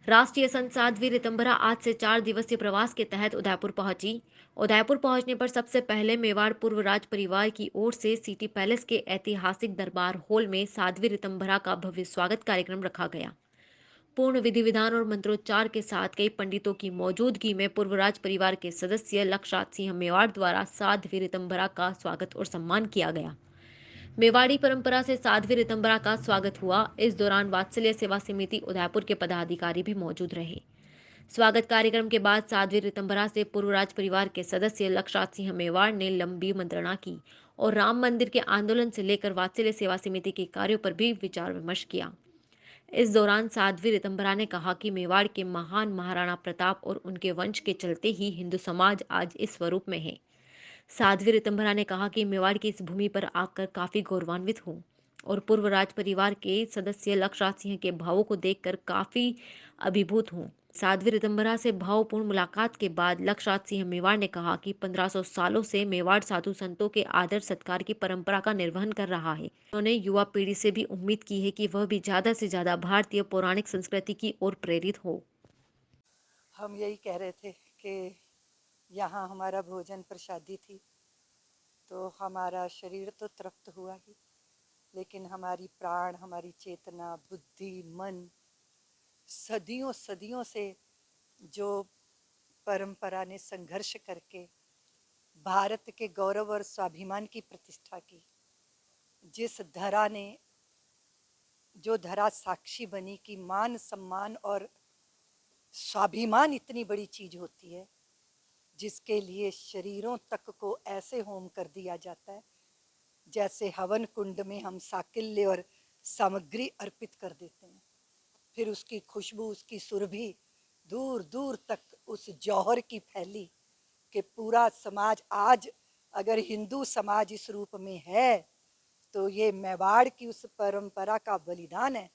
राष्ट्रीय संत साध्वी रितंभरा आज से 4 दिवसीय प्रवास के तहत उदयपुर पहुंची। उदयपुर पहुंचने पर सबसे पहले मेवाड़ पूर्व राज परिवार की ओर से सिटी पैलेस के ऐतिहासिक दरबार हॉल में साध्वी रितंभरा का भव्य स्वागत कार्यक्रम रखा गया। पूर्ण विधि विधान और मंत्रोच्चार के साथ कई पंडितों की मौजूदगी में पूर्व राज परिवार के सदस्य लक्षराज सिंह मेवाड़ द्वारा साध्वी रितंभरा का स्वागत और सम्मान किया गया। मेवाड़ी परंपरा से साध्वी रितंभरा का स्वागत हुआ। इस दौरान वात्सल्य सेवा समिति उदयपुर के पदाधिकारी भी मौजूद रहे। स्वागत कार्यक्रम के बाद साध्वी रितंभरा से पूर्व राज परिवार के सदस्य लक्षराज सिंह मेवाड़ ने लंबी मंत्रणा की और राम मंदिर के आंदोलन से लेकर वात्सल्य सेवा समिति के कार्यों पर भी विचार विमर्श किया। इस दौरान साध्वी रितंभरा ने कहा कि मेवाड़ के महान महाराणा प्रताप और उनके वंश के चलते ही हिंदू समाज आज इस स्वरूप में है। साध्वी रितंभरा ने कहा कि मेवाड़ की इस भूमि पर आकर काफी गौरवान्वित हूँ और पूर्व राज परिवार के सदस्य लक्षराज सिंह के भावों को देखकर काफी अभिभूत हूँ। साध्वी रितंभरा से भावपूर्ण मुलाकात के बाद लक्षराज सिंह मेवाड़ ने कहा कि 1500 सालों से मेवाड़ साधु संतों के आदर सत्कार की परंपरा का निर्वहन कर रहा है। उन्होंने युवा पीढ़ी से भी उम्मीद की है कि वह भी ज्यादा से ज्यादा भारतीय पौराणिक संस्कृति की ओर प्रेरित हो। हम यही कह रहे थे कि यहाँ हमारा भोजन प्रसादी थी तो हमारा शरीर तो तृप्त हुआ ही, लेकिन हमारी प्राण, हमारी चेतना, बुद्धि, मन सदियों सदियों से जो परंपरा ने संघर्ष करके भारत के गौरव और स्वाभिमान की प्रतिष्ठा की, जिस धरा ने, जो धरा साक्षी बनी कि मान सम्मान और स्वाभिमान इतनी बड़ी चीज होती है जिसके लिए शरीरों तक को ऐसे होम कर दिया जाता है जैसे हवन कुंड में हम साकिल्य और सामग्री अर्पित कर देते हैं। फिर उसकी खुशबू, उसकी सुरभि दूर दूर तक उस जौहर की फैली कि पूरा समाज आज, अगर हिंदू समाज इस रूप में है तो ये मेवाड़ की उस परंपरा का बलिदान है,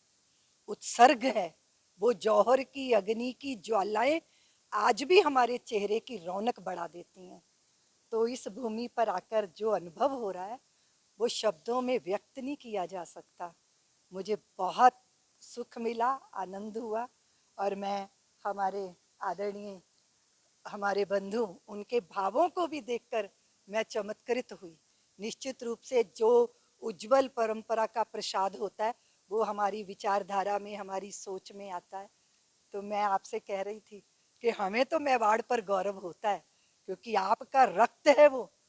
उत्सर्ग है। वो जौहर की अग्नि की ज्वालाएं आज भी हमारे चेहरे की रौनक बढ़ा देती हैं। तो इस भूमि पर आकर जो अनुभव हो रहा है वो शब्दों में व्यक्त नहीं किया जा सकता। मुझे बहुत सुख मिला, आनंद हुआ और मैं हमारे आदरणीय, हमारे बंधु, उनके भावों को भी देखकर मैं चमत्कृत हुई। निश्चित रूप से जो उज्जवल परंपरा का प्रसाद होता है वो हमारी विचारधारा में, हमारी सोच में आता है। तो मैं आपसे कह रही थी कि हमें तो मेवाड़ पर गौरव होता है क्योंकि आपका रक्त है वो,